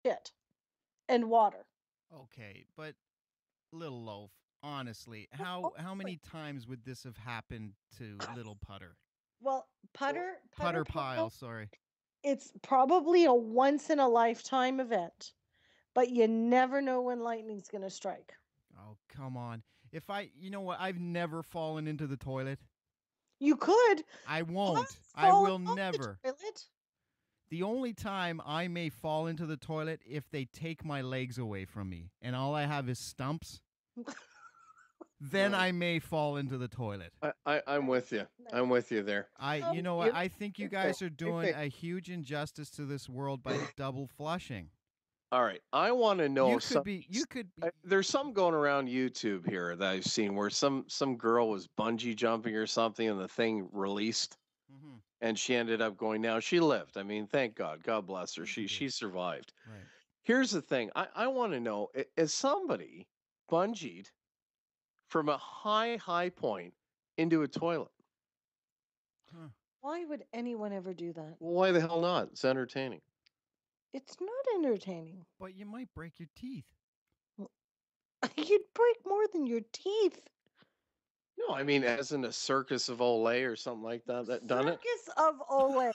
shit and water. Okay, but Little Loaf, honestly, Oh, how many times would this have happened to Little Putter? well, putter Putter pile, Pile, sorry. it's probably a once in a lifetime event, but you never know when lightning's going to strike. Oh, come on. If I, you know what? I've never fallen into the toilet. You could I have won't. I fallen will off the never. toilet. The only time I may fall into the toilet if they take my legs away from me and all I have is stumps, then Right. I may fall into the toilet. I'm Nice, with you. nice. I'm with you there. You know what? You know, I think you same thing. guys are Same doing thing. a huge injustice to this world by double flushing. All right. I want to know You if could some be, you could be, there's some going around YouTube here that I've seen where some girl was bungee jumping or something and the thing released Mhm. and she ended up going. Now she lived. I mean, thank God. God bless her. She did. She survived. Right. Here's the thing. I want to know, is somebody bungeed from a high point into a toilet? Huh. Why would anyone ever do that? Well, why the hell not? It's entertaining. It's not entertaining. But you might break your teeth. You'd break more than your teeth. No, I mean, as in a circus of Olay or something like that, that done it. Circus of Olay.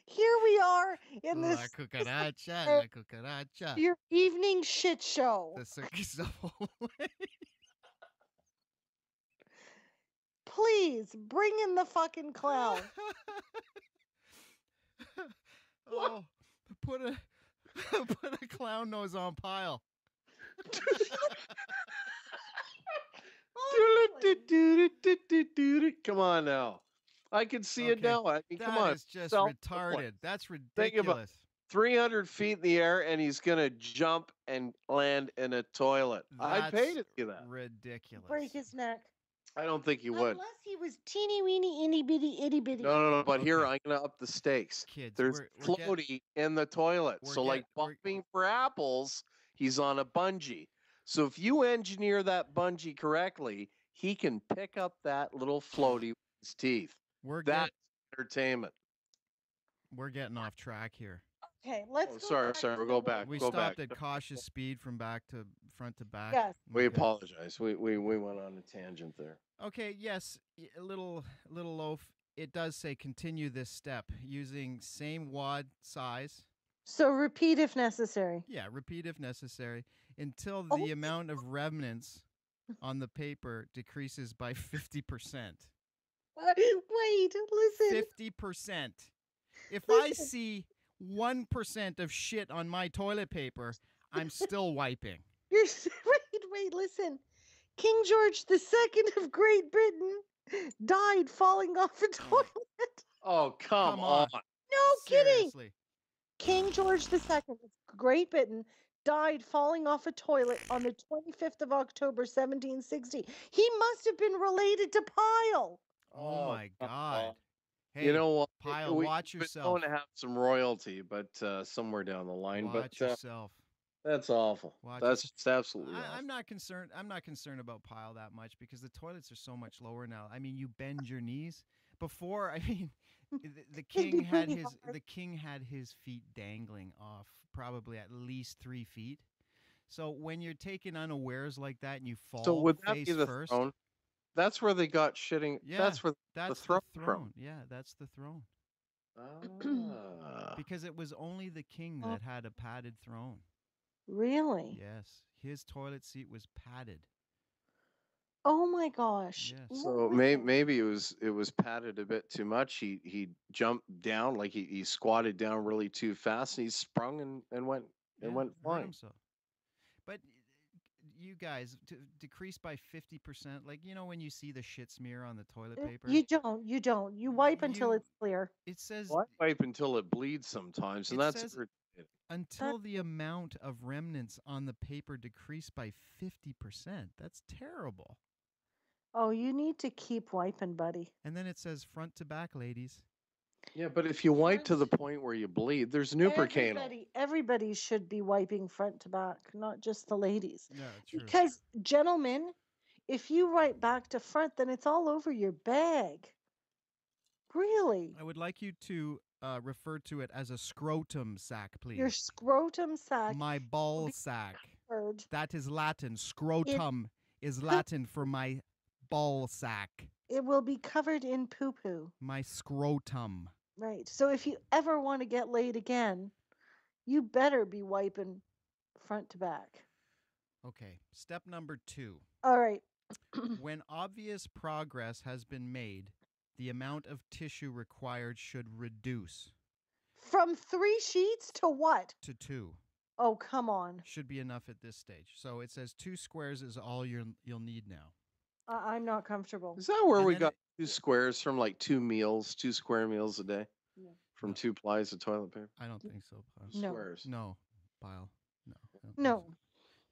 Here we are in La this cucaracha, uh, la cucaracha. your evening shit show. The circus of Olay. Please bring in the fucking clown. Oh, put a put a clown nose on pile. Come on now. I can see it Okay, now. I mean, come that on. is just Self discipline. retarded. That's Think about ridiculous. 300 feet in the air and he's going to jump and land in a toilet. I'd pay That's to see that. Break ridiculous. his neck. I don't think he would. Unless he was teeny weeny itty bitty itty bitty. No. But here Okay, I'm going to up the stakes. kids, There's we're getting floaty in the toilet. we're So, get like bobbing for apples, he's on a bungee. So, if you engineer that bungee correctly, he can pick up that little floaty with his teeth. we're That's get entertainment. we're getting off track here. Okay, let's Oh, go sorry, back sorry. to We'll the go back. We Go back. stopped at cautious speed from back to front to back. Yes. We Okay. apologize. We went on a tangent there. Okay, yes, a little loaf. It does say continue this step using same wad size. So repeat if necessary. Yeah, repeat if necessary until Oh, the amount of remnants on the paper decreases by 50%. wait, listen. 50%. If I Listen. see 1% of shit on my toilet paper, I'm still wiping. You're wait, listen. King George II of Great Britain died falling off a toilet. Oh, come Come on. on. No kidding. Seriously. King George II of Great Britain died falling off a toilet on the 25th of October, 1760. He must have been related to Pyle. Oh Oh, my come on. God. You Hey, know what? Pile, We've watch been known to yourself. have some royalty, but somewhere down the line. Watch But yourself. that's awful. Watch That's yourself. just absolutely I'm awful. not concerned. I'm not concerned about Pile that much because the toilets are so much lower now. I mean, you bend your knees. Before, I mean, the It'd king be had pretty his hard. the king had his feet dangling off probably at least 3 feet. So when you're taken unawares like that and you So fall would that be face the first, throne? That's where they got shitting. yeah, That's where the that's the throne from. throne. Yeah, that's the throne. Ah. Because it was only the king Oh, that had a padded throne. really? Yes, his toilet seat was padded. Oh my gosh. Yes. So Listen. maybe it was padded a bit too much. He jumped down like he squatted down really too fast and he sprung and Yeah, went hurt flying. himself. But you guys to decrease by 50%, like when you see the shit smear on the toilet paper, You don't. You don't. You wipe until you it's clear. it says Well, I wipe until it bleeds sometimes, and it that's says irritating. until That's the amount of remnants on the paper decrease by 50%. That's terrible. oh, you need to keep wiping, buddy. And then it says front to back, ladies. Yeah, but if you wipe to the Front. point where you bleed, there's Nupercano. Everybody should be wiping front to back, not just the ladies. Yeah, true. Because, gentlemen, if you wipe back to front, then it's all over your bag. Really? I would like you to refer to it as a scrotum sac, Your please. scrotum sac My will ball be sack. covered That is Latin. in Scrotum is Latin for my ball sack. it will be covered in poo poo. My scrotum. Right. So if you ever want to get laid again, you better be wiping front to back. Okay, step number 2. All right. When obvious progress has been made, the amount of tissue required should reduce From 3 sheets to what? to 2. Oh, come on. Should be enough at this stage. So it says 2 squares is all you'll need now. I'm not comfortable. Is that where And we then got 2 squares from, like 2 meals, 2 square meals a day Yeah. from No. 2 plies of toilet paper? I don't think so, Pyle. No. Squares. No, Pyle. No. I don't think No. so.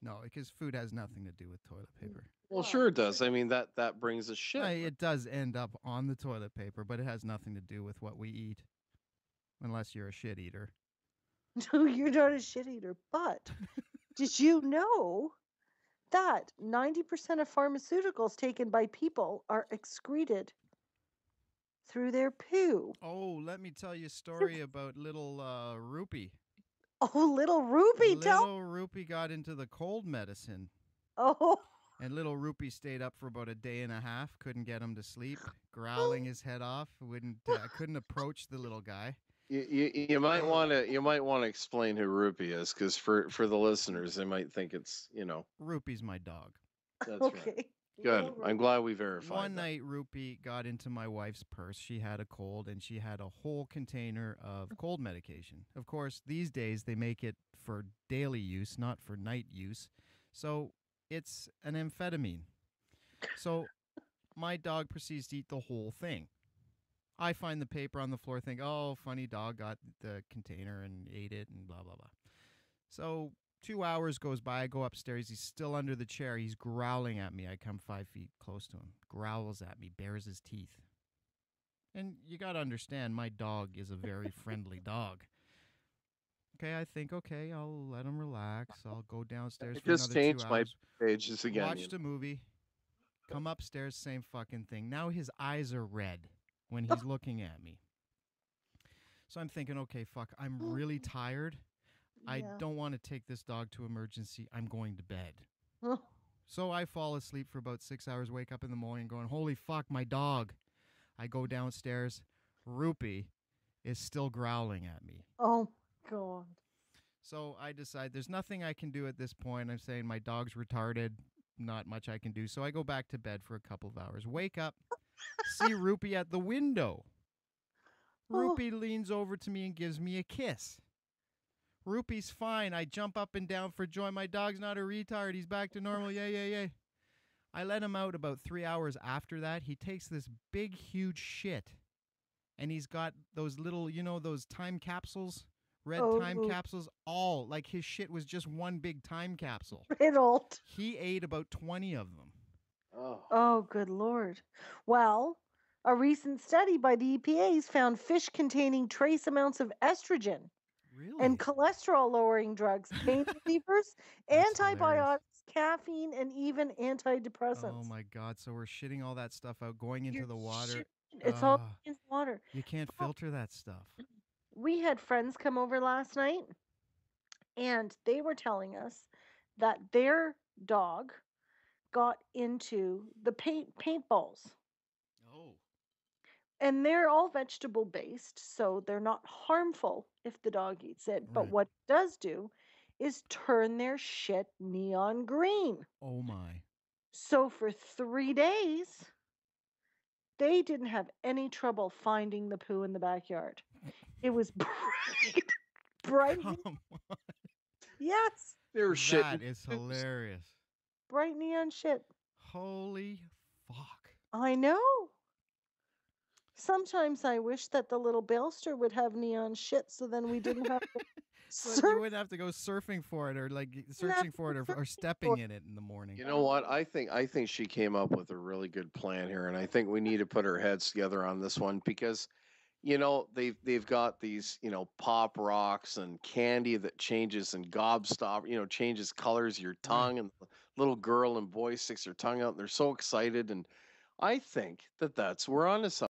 No, because food has nothing to do with toilet paper. Well, sure it does. I mean, that brings us shit. It does end up on the toilet paper, but it has nothing to do with what we eat. Unless you're a shit eater. No, you're not a shit eater. But did you know that 90% of pharmaceuticals taken by people are excreted through their poo? Oh, let me tell you a story about little Rupee. Oh, little Ruby, tell. Little Rupee got into the cold medicine. Oh, And little Rupee stayed up for about a day and a half. Couldn't get him to sleep. Growling his head off. Couldn't approach the little guy. You might want to explain who Rupee is, because for the listeners, they might think it's Rupee's my dog. That's okay. right. Good. Little I'm Ruby. glad we verified One that. night, Rupee got into my wife's purse. She had a cold, and she had a whole container of cold medication. Of course, these days they make it for daily use, not for night use. So it's an amphetamine. So my dog proceeds to eat the whole thing. I find the paper on the floor, think, oh, funny dog got the container and ate it and blah, blah, blah. So 2 hours goes by. I go upstairs. He's still under the chair. He's growling at me. I come 5 feet close to him. Growls at me. Bares his teeth. And you got to understand, my dog is a very friendly dog. Okay, I think, okay, I'll let him relax. I'll go downstairs I for just another 2 changed my hours. pages again. Watched a movie. Come upstairs, same fucking thing. Now his eyes are red when he's looking at me. So I'm thinking, okay, fuck, I'm really tired. I Yeah. don't want to take this dog to emergency. I'm going to bed. Oh, So I fall asleep for about 6 hours, wake up in the morning going, holy fuck, my dog. I go downstairs. Rupee is still growling at me. oh, God. So I decide there's nothing I can do at this point. I'm saying my dog's retarded. Not much I can do. So I go back to bed for a couple of hours. Wake up, see Rupee at the window. Oh. Rupee leans over to me and gives me a kiss. Rupee's fine. I jump up and down for joy. My dog's not a retard. He's back to normal. Yay, yay, yay. I let him out about 3 hours after that. He takes this big, huge shit. And he's got those little, those time capsules, red time Oh. capsules, all. Like his shit was just one big time capsule. Riddled. He ate about 20 of them. Oh. Oh, good Lord. Well, a recent study by the EPA's found fish containing trace amounts of estrogen Really? and cholesterol lowering drugs, pain relievers, That's antibiotics, caffeine, and even antidepressants. Oh my God. So we're shitting all that stuff out, going into You're the water. shit- It's all Ah. in the water. You can't Well, filter that stuff. we had friends come over last night, and they were telling us that their dog got into the paintballs. Oh. And they're all vegetable based, so they're not harmful if the dog eats it. But Right. what it does do is turn their shit neon green. Oh my. So for 3 days, they didn't have any trouble finding the poo in the backyard. It was bright, Come on. yes, They were That shitting. is hilarious. bright neon shit. Holy fuck. I know. Sometimes I wish that the little Bailster would have neon shit, so then we didn't have to So you search. wouldn't have to go surfing for it or like have searching to for it or search for stepping in it in the morning. You know what? I think she came up with a really good plan here, and I think we need to put our heads together on this one, because they've got these pop rocks and candy that changes and gobstop changes colors of your tongue, and the little girl and boy sticks their tongue out and they're so excited, and I think that we're onto something.